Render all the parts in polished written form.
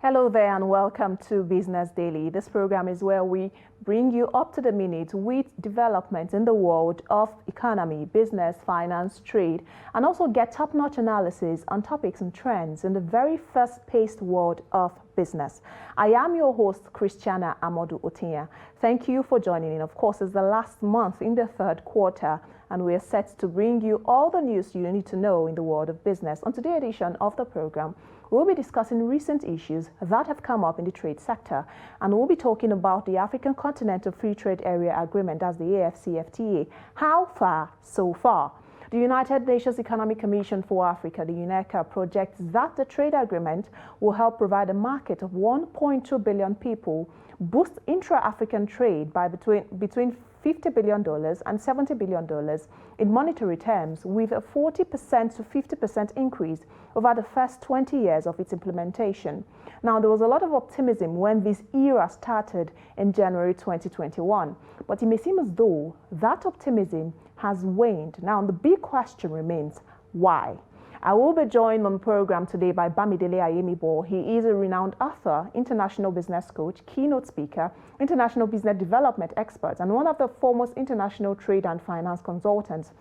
Hello there and welcome to Business Daily. This program is where we bring you up to the minute with developments in the world of economy, business, finance, trade, and also get top-notch analysis on topics and trends in the very fast-paced world of business. I am your host, Christiana Amodu Otinya. Thank you for joining in. Of course, it's the last month in the third quarter, and we are set to bring you all the news you need to know in the world of business. On today's edition of the program, we'll be discussing recent issues that have come up in the trade sector, and we'll be talking about the African Continental Free Trade Area Agreement, as the AFCFTA. How far so far? The United Nations Economic Commission for Africa, the UNECA, projects that the trade agreement will help provide a market of 1.2 billion people, boost intra-African trade by between $50 billion and $70 billion in monetary terms, with a 40% to 50% increase over the first 20 years of its implementation. Now, there was a lot of optimism when this era started in January 2021, but it may seem as though that optimism has waned. Now, the big question remains, why? I will be joined on the program today by Bamidele Ayemibo. He is a renowned author, international business coach, keynote speaker, international business development expert, and one of the foremost international trade and finance consultants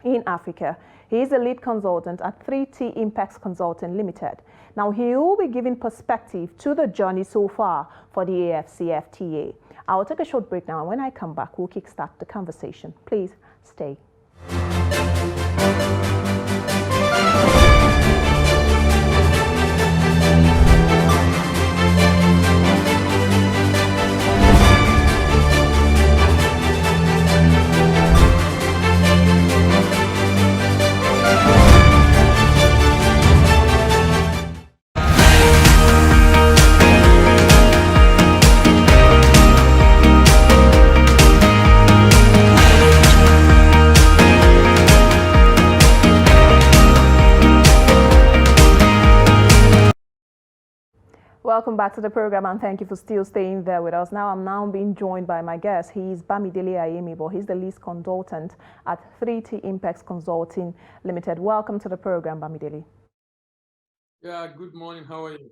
in Africa. He is a lead consultant at 3T Impacts Consulting Limited. Now, he will be giving perspective to the journey so far for the AFCFTA. I will take a short break now, and when I come back, we'll kickstart the conversation. Please stay. Welcome back to the program, and thank you for still staying there with us. I'm being joined by my guest. He's Bamidele Ayemibo. He's the lead consultant at 3T Impacts Consulting Limited. Welcome to the program, Bamidele. Yeah, good morning. How are you?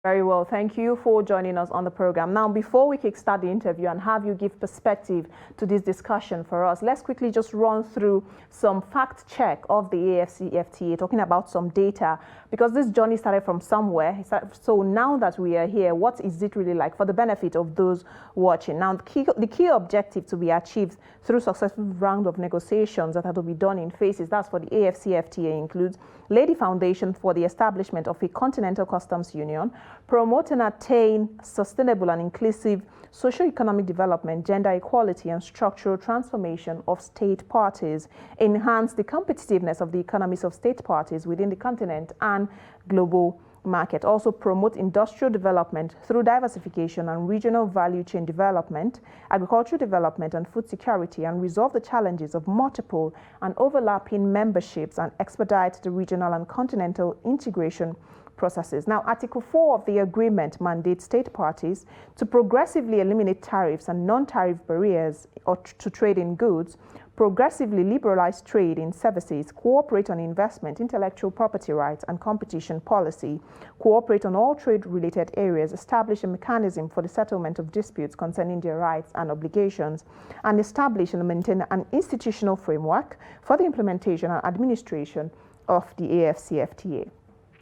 Very well. Thank you for joining us on the program. Now, before we kickstart the interview and have you give perspective to this discussion for us, let's quickly just run through some fact check of the AFCFTA, talking about some data, because this journey started from somewhere. So now that we are here, what is it really like for the benefit of those watching? Now, the key objective to be achieved through successful round of negotiations that have to be done in phases, that's for the AFCFTA, includes lay the foundation for the establishment of a continental customs union, promote and attain sustainable and inclusive socio-economic development, gender equality, and structural transformation of state parties, enhance the competitiveness of the economies of state parties within the continent and global market, also promote industrial development through diversification and regional value chain development, agricultural development and food security, and resolve the challenges of multiple and overlapping memberships and expedite the regional and continental integration processes. Now, Article 4 of the agreement mandates state parties to progressively eliminate tariffs and non-tariff barriers to trade in goods, progressively liberalize trade in services, cooperate on investment, intellectual property rights, and competition policy, cooperate on all trade-related areas, establish a mechanism for the settlement of disputes concerning their rights and obligations, and establish and maintain an institutional framework for the implementation and administration of the AFCFTA.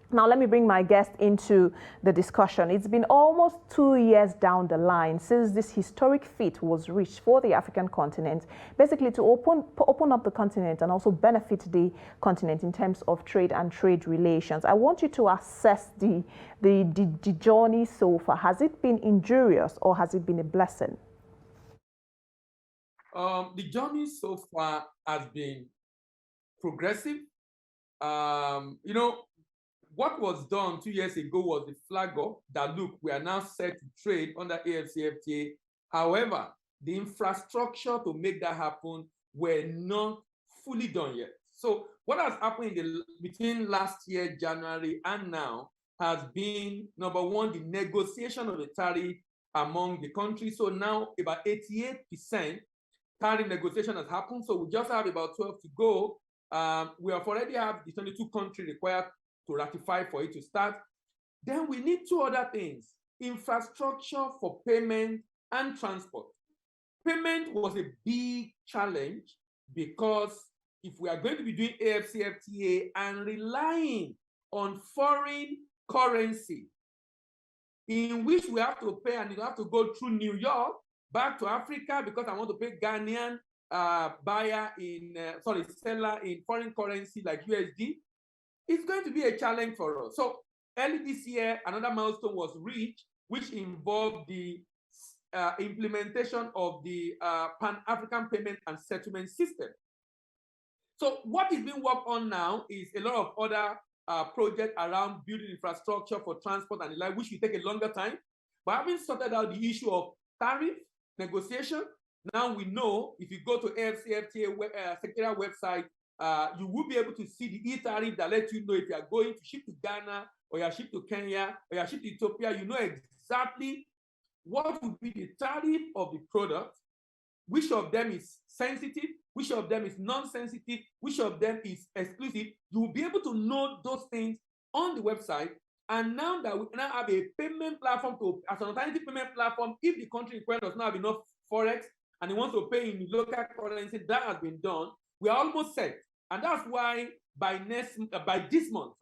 Now, let me bring my guest into the discussion. It's been almost 2 years down the line since this historic feat was reached for the African continent, basically to open up the continent and also benefit the continent in terms of trade and trade relations. I want you to assess the journey so far. Has it been injurious or has it been a blessing? The journey so far has been progressive. What was done 2 years ago was the flag up that, look, we are now set to trade under AFCFTA. However, the infrastructure to make that happen were not fully done yet. So what has happened between last year, January, and now has been, number one, the negotiation of the tariff among the countries. So now about 88% tariff negotiation has happened. So we just have about 12 to go. We have already have the 22 countries required to ratify for it to start. Then we need two other things: infrastructure for payment and transport. Payment was a big challenge because if we are going to be doing AFCFTA and relying on foreign currency in which we have to pay, and you have to go through New York back to Africa because I want to pay Ghanaian seller in foreign currency like USD, it's going to be a challenge for us. So early this year, another milestone was reached, which involved the implementation of the Pan-African Payment and Settlement System. So what is being worked on now is a lot of other projects around building infrastructure for transport and the like, which will take a longer time. But having sorted out the issue of tariff negotiation, now we know if you go to AFCFTA secretarial website, you will be able to see the e-tariff that lets you know if you are going to ship to Ghana or you are shipped to Kenya or you are shipped to Ethiopia. You know exactly what will be the tariff of the product, which of them is sensitive, which of them is non-sensitive, which of them is exclusive. You will be able to know those things on the website. And now that we now have a payment platform as an alternative payment platform, if the country in question does not have enough forex and it wants to pay in local currency, that has been done. We are almost set. And that's why by this month,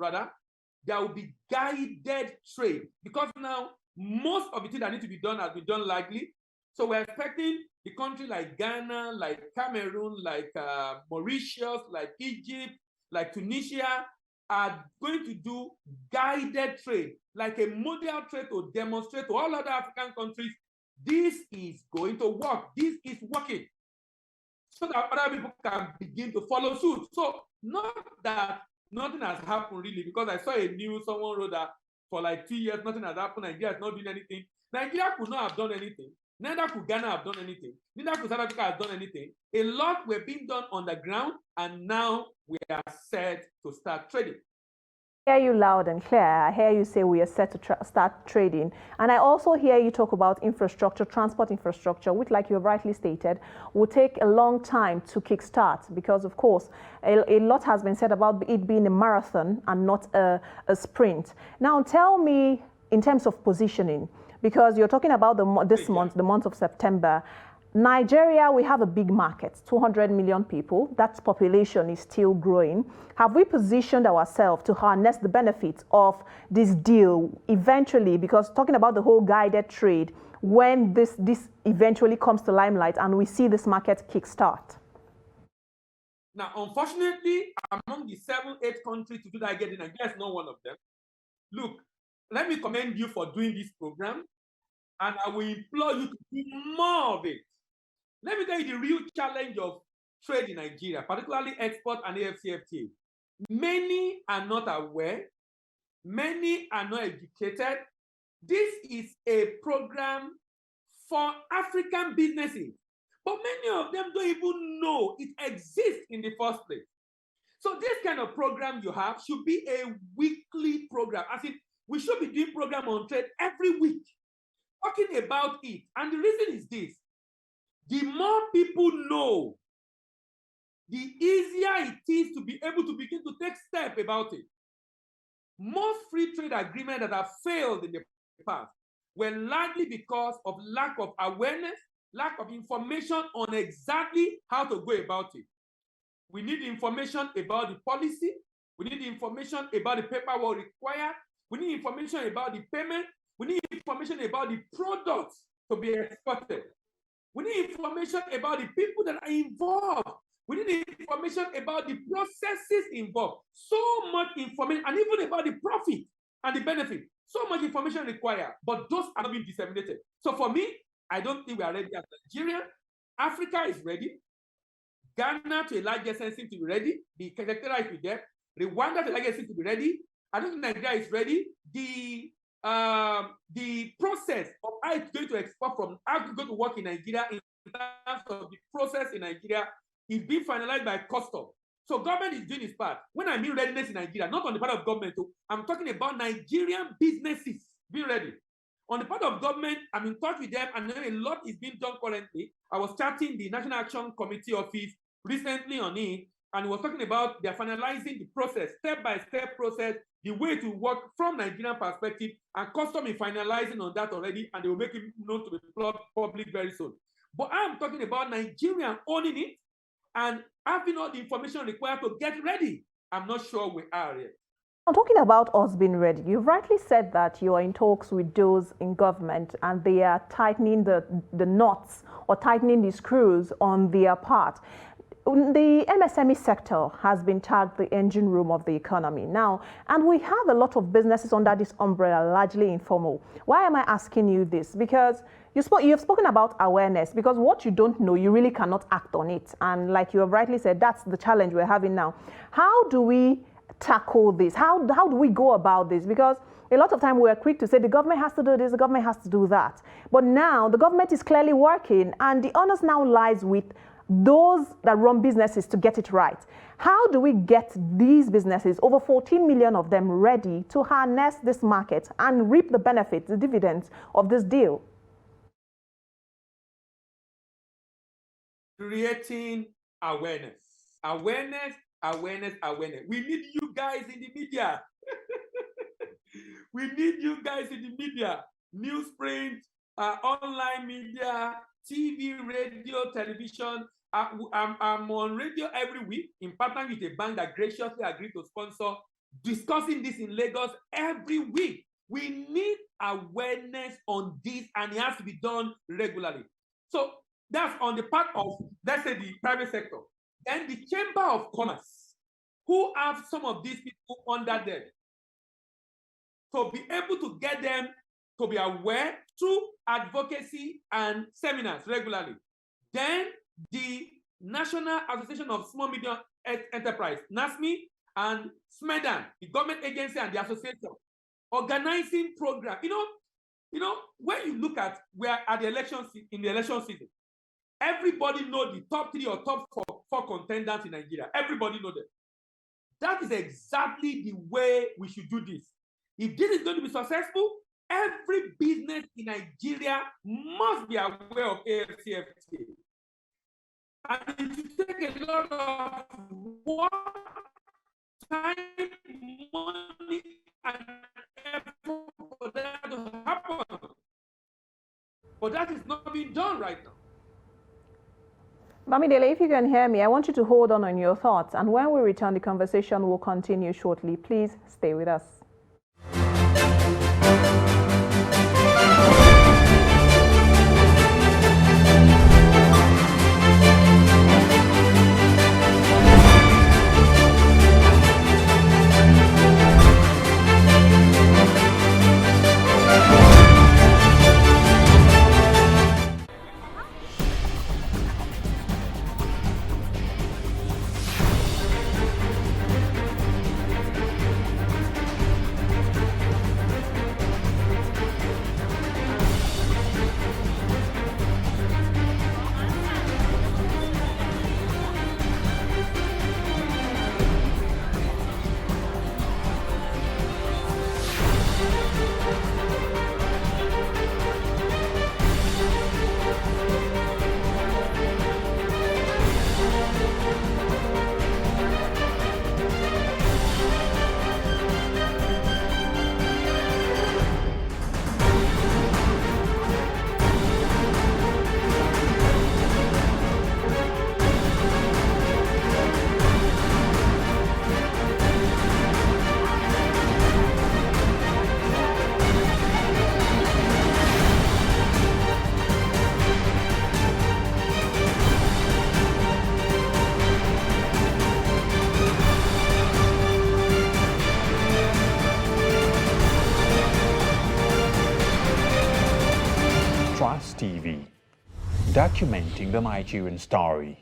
there will be guided trade, because now most of the things that need to be done has been done likely. So we're expecting the country like Ghana, like Cameroon, like Mauritius, like Egypt, like Tunisia are going to do guided trade, like a model trade to demonstrate to all other African countries, this is going to work, this is working, so that other people can begin to follow suit. So not that nothing has happened really, because I saw a news, someone wrote that for like 2 years, nothing has happened, Nigeria has not doing anything. Nigeria could not have done anything. Neither could Ghana have done anything. Neither could South Africa have done anything. A lot were being done on the ground, and now we are set to start trading. I hear you loud and clear. I hear you say we are set to start trading. And I also hear you talk about infrastructure, transport infrastructure, which, like you have rightly stated, will take a long time to kickstart because, of course, a lot has been said about it being a marathon and not a sprint. Now, tell me, in terms of positioning, because you're talking about this month, the month of September, Nigeria, we have a big market, 200 million people. That population is still growing. Have we positioned ourselves to harness the benefits of this deal eventually? Because talking about the whole guided trade, when this eventually comes to limelight and we see this market kickstart? Now, unfortunately, among the 7-8 countries to do that again, Nigeria is not one of them. Look, let me commend you for doing this program, and I will implore you to do more of it. Let me tell you the real challenge of trade in Nigeria, particularly export and AFCFTA. Many are not aware. Many are not educated. This is a program for African businesses, but many of them don't even know it exists in the first place. So this kind of program you have should be a weekly program. As in, we should be doing program on trade every week, talking about it. And the reason is this: the more people know, the easier it is to be able to begin to take steps about it. Most free trade agreements that have failed in the past were largely because of lack of awareness, lack of information on exactly how to go about it. We need information about the policy. We need information about the paperwork required. We need information about the payment. We need information about the products to be exported. We need information about the people that are involved. We need information about the processes involved. So much information, and even about the profit and the benefit. So much information required, but those are not being disseminated. So for me, I don't think we are ready as Nigeria. Africa is ready. Ghana, to a large extent, seems to be ready. The secretariat is there. Rwanda, to a large extent, seems to be ready. I don't think Nigeria is ready. The process of how it's going to export from how it's going to work in Nigeria in terms of the process in Nigeria is being finalized by custom. So government is doing its part. When I mean readiness in Nigeria, not on the part of government, I'm talking about Nigerian businesses being ready. On the part of government, I'm in touch with them, and a lot is being done currently. I was chatting the National Action Committee office recently on it, and we were talking about they're finalizing the process, step-by-step process, the way to work from Nigerian perspective, and custom is finalizing on that already, and they will make it known to the public very soon. But I'm talking about Nigeria owning it and having all the information required to get ready. I'm not sure we are yet. I'm talking about us being ready. You've rightly said that you are in talks with those in government and they are tightening the knots or tightening the screws on their part. The MSME sector has been tagged the engine room of the economy now, and we have a lot of businesses under this umbrella, largely informal. Why am I asking you this? Because you've spoken about awareness, because what you don't know, you really cannot act on it. And like you have rightly said, that's the challenge we're having now. How do we tackle this? How do we go about this? Because a lot of time we're quick to say the government has to do this, the government has to do that. But now the government is clearly working, and the onus now lies with those that run businesses to get it right. How do we get these businesses, over 14 million of them, ready to harness this market and reap the benefits, the dividends of this deal? Creating awareness. Awareness. We need you guys in the media. We need you guys in the media. Newsprint, online media, TV, radio, television. I'm on radio every week in partner with a bank that graciously agreed to sponsor, discussing this in Lagos every week. We need awareness on this, and it has to be done regularly. So that's on the part of, let's say, the private sector. Then the Chamber of Commerce, who have some of these people under them, to be able to get them to be aware through advocacy and seminars regularly. Then the National Association of Small Medium Enterprise, NASME, and SMEDAN, the government agency and the association, organizing program. You know, when you look at, we're at the election season, everybody know the top 3 or top 4 contenders in Nigeria. Everybody know them. That is exactly the way we should do this. If this is going to be successful, every business in Nigeria must be aware of AFCFTA. And it will take a lot of work, time, money, and effort for that to happen. But that is not being done right now. Bamidele, if you can hear me, I want you to hold on your thoughts. And when we return, the conversation will continue shortly. Please stay with us. TV, documenting the Nigerian story.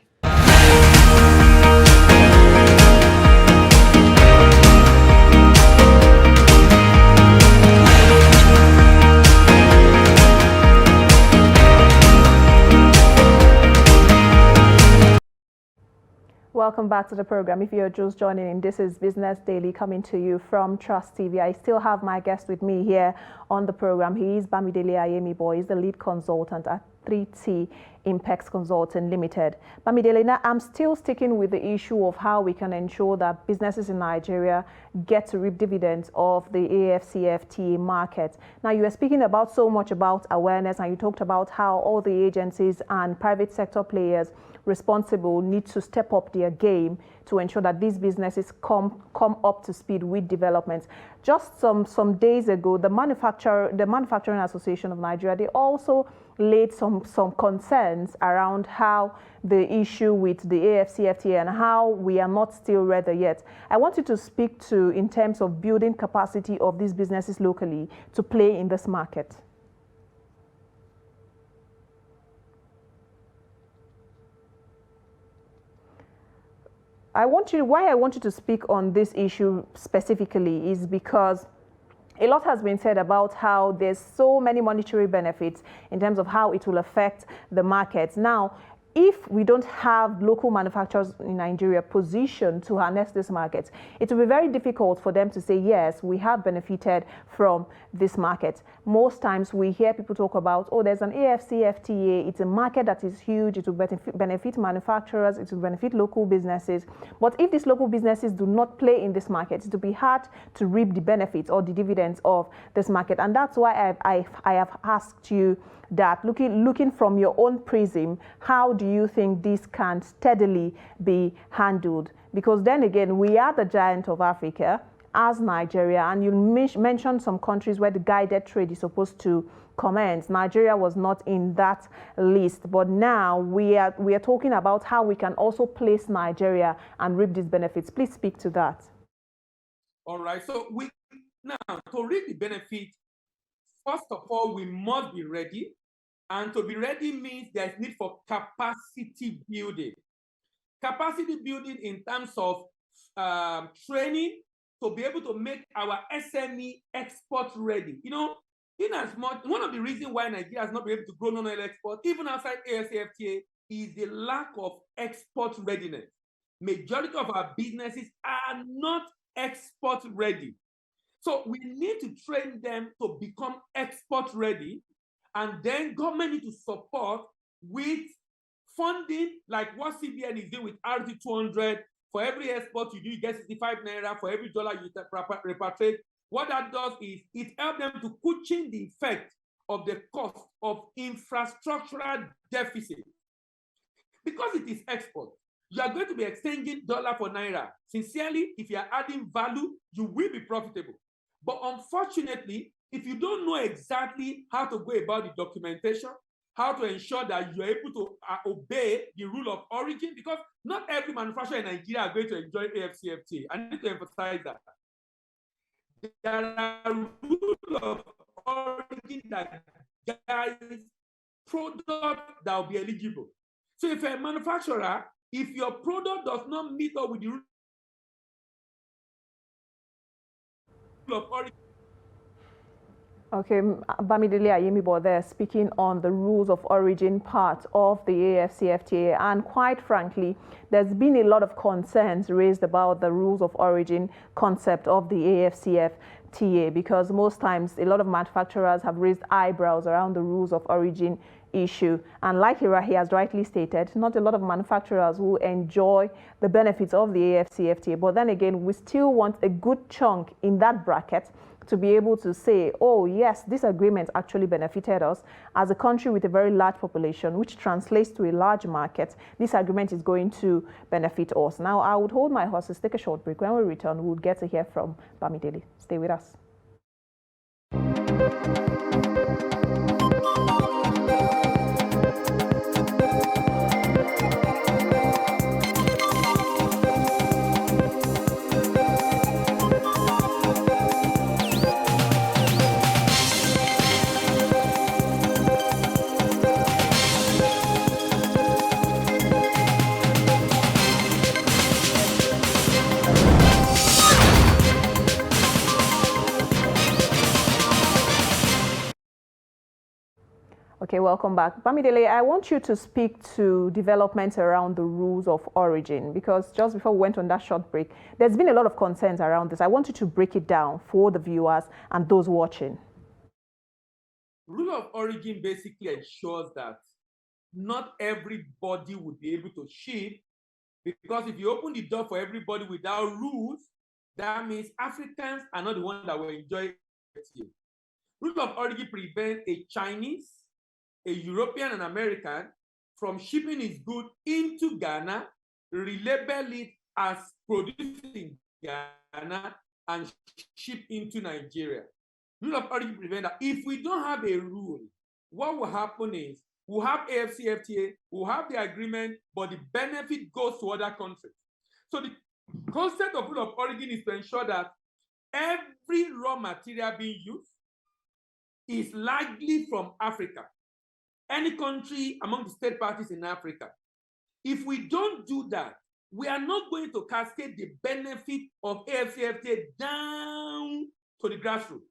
Welcome back to the program. If you're just joining in, this is Business Daily coming to you from Trust TV. I still have my guest with me here on the program. He is Bamidele Ayemibo. He's the lead consultant at 3T Impex Consulting Limited. Bamidele, I'm still sticking with the issue of how we can ensure that businesses in Nigeria get to reap dividends of the AFCFTA market. Now, you were speaking about so much about awareness, and you talked about how all the agencies and private sector players responsible need to step up their game to ensure that these businesses come up to speed with developments. Just some days ago, the Manufacturing Association of Nigeria, they also laid some concerns around how the issue with the AFCFTA and how we are not still ready yet. I want you to speak to in terms of building capacity of these businesses locally to play in this market. Why I want you to speak on this issue specifically is because a lot has been said about how there's so many monetary benefits in terms of how it will affect the markets. Now, if we don't have local manufacturers in Nigeria positioned to harness this market, it will be very difficult for them to say, yes, we have benefited from this market. Most times we hear people talk about, oh, there's an AFCFTA, it's a market that is huge, it will benefit manufacturers, it will benefit local businesses. But if these local businesses do not play in this market, it will be hard to reap the benefits or the dividends of this market. And that's why I have asked you that, looking from your own prism, how do you think this can steadily be handled? Because then again, we are the giant of Africa as Nigeria, and you mentioned some countries where the guided trade is supposed to commence. Nigeria was not in that list, but now we are talking about how we can also place Nigeria and reap these benefits. Please speak to that. All right, so now to reap the benefit, first of all, we must be ready. And to be ready means there's need for capacity building. Capacity building in terms of training to be able to make our SME export ready. You know, in as much, one of the reasons why Nigeria has not been able to grow non-oil export, even outside AFCFTA, is the lack of export readiness. Majority of our businesses are not export ready. So we need to train them to become export ready, and then government need to support with funding like what CBN is doing with RT200. For every export you do, you get 65 naira. For every dollar you repatriate. What that does is it helps them to cushion the effect of the cost of infrastructural deficit. Because it is export, you are going to be exchanging dollar for naira. Sincerely, if you are adding value, you will be profitable. But unfortunately, if you don't know exactly how to go about the documentation, how to ensure that you are able to obey the rule of origin, because not every manufacturer in Nigeria are going to enjoy AFCFTA. I need to emphasize that. There are rules of origin that guide product that will be eligible. So if you're a manufacturer, if your product does not meet up with the rule of origin. Okay, Bamidele Ayemibo there speaking on the rules of origin part of the AFCFTA, and quite frankly, there's been a lot of concerns raised about the rules of origin concept of the AFCFTA, because most times a lot of manufacturers have raised eyebrows around the rules of origin issue. And like Irahi has rightly stated, not a lot of manufacturers will enjoy the benefits of the AFCFTA. But then again, we still want a good chunk in that bracket to be able to say, oh yes, this agreement actually benefited us as a country with a very large population, which translates to a large market. This agreement is going to benefit us. Now, I would hold my horses, take a short break. When we return, we'll get to hear from Bamidele. Stay with us. Okay, welcome back. Bamidele, I want you to speak to developments around the rules of origin, because just before we went on that short break, there's been a lot of concerns around this. I want you to break it down for the viewers and those watching. Rule of origin basically ensures that not everybody would be able to ship, because if you open the door for everybody without rules, that means Africans are not the ones that will enjoy it. Rule of origin prevents a Chinese, a European, and American from shipping his good into Ghana, relabel it as produced in Ghana, and ship into Nigeria. Rule of origin prevents that. If we don't have a rule, what will happen is we'll have AFCFTA, we'll have the agreement, but the benefit goes to other countries. So the concept of rule of origin is to ensure that every raw material being used is largely from Africa, any country among the state parties in Africa. If we don't do that, we are not going to cascade the benefit of AFCFTA down to the grassroots.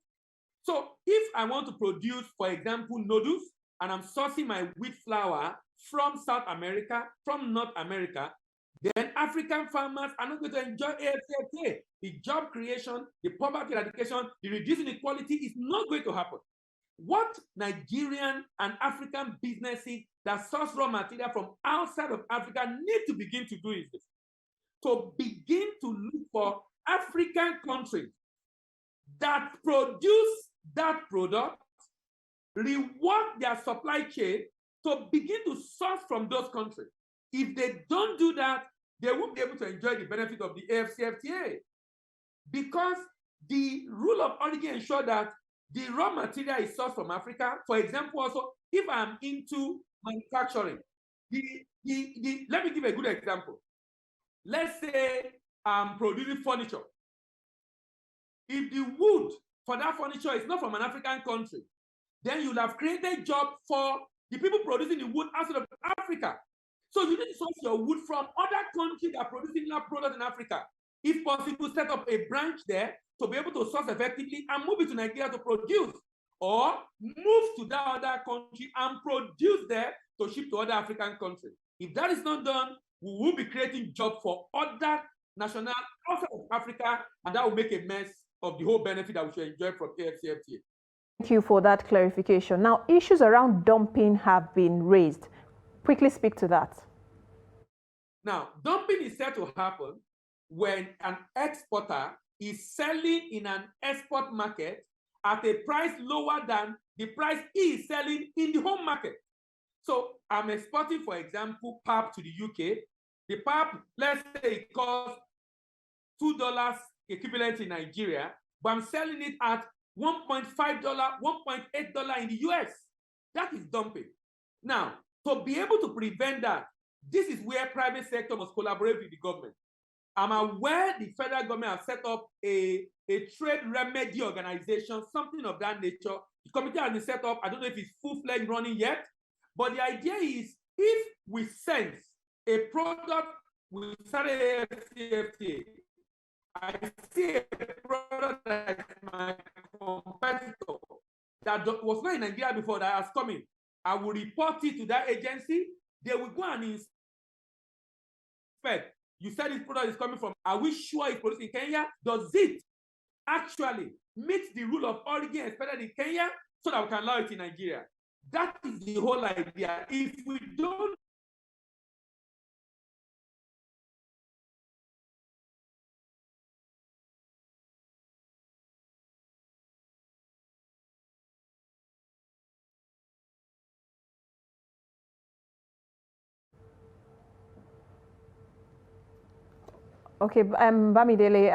So if I want to produce, for example, noodles, and I'm sourcing my wheat flour from South America, from North America, then African farmers are not going to enjoy AFCFTA. The job creation, the poverty eradication, the reducing inequality is not going to happen. What Nigerian and African businesses that source raw material from outside of Africa need to begin to do is this: to begin to look for African countries that produce that product, reward their supply chain to begin to source from those countries. If they don't do that, they won't be able to enjoy the benefit of the AFCFTA, because the rule of origin ensures that the raw material is sourced from Africa. For example, also, if I'm into manufacturing, let me give a good example. Let's say I'm producing furniture. If the wood for that furniture is not from an African country, then you'll have created jobs for the people producing the wood outside of Africa. So you need to source your wood from other countries that are producing that product in Africa. If possible, set up a branch there to be able to source effectively and move it to Nigeria to produce, or move to that other country and produce there to ship to other African countries. If that is not done, we will be creating jobs for other nationals outside of Africa, and that will make a mess of the whole benefit that we should enjoy from AFCFTA. Thank you for that clarification. Now, issues around dumping have been raised. Quickly speak to that. Now, dumping is said to happen when an exporter is selling in an export market at a price lower than the price he is selling in the home market. So I'm exporting, for example, pap to the UK. The pap, let's say it costs $2 equivalent in Nigeria, but I'm selling it at $1.5, $1.8 in the US. That is dumping. Now, to be able to prevent that, this is where private sector must collaborate with the government. I'm aware the federal government has set up a trade remedy organization, something of that nature. The committee has been set up. I don't know if it's full-fledged running yet, but the idea is if we sense a product with started AFCFTA, I see a product like my competitor that was not in Nigeria before that has come in, I will report it to that agency. They will go and inspect. You said this product is coming from, are we sure it's produced in Kenya? Does it actually meet the rule of origin expected in Kenya so that we can allow it in Nigeria? That is the whole idea. If we don't Okay, Bamidele,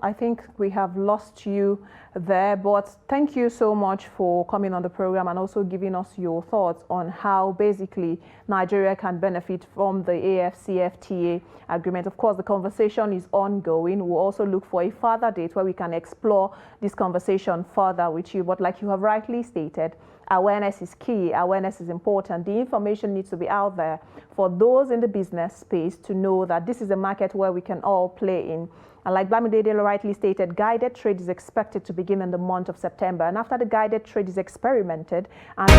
I think we have lost you there, but thank you so much for coming on the program and also giving us your thoughts on how basically Nigeria can benefit from the AFCFTA agreement. Of course, the conversation is ongoing. We'll also look for a further date where we can explore this conversation further with you. But like you have rightly stated, awareness is key. Awareness is important. The information needs to be out there for those in the business space to know that this is a market where we can all play in. And like Bamidele rightly stated, guided trade is expected to begin in the month of September. And after the guided trade is experimented and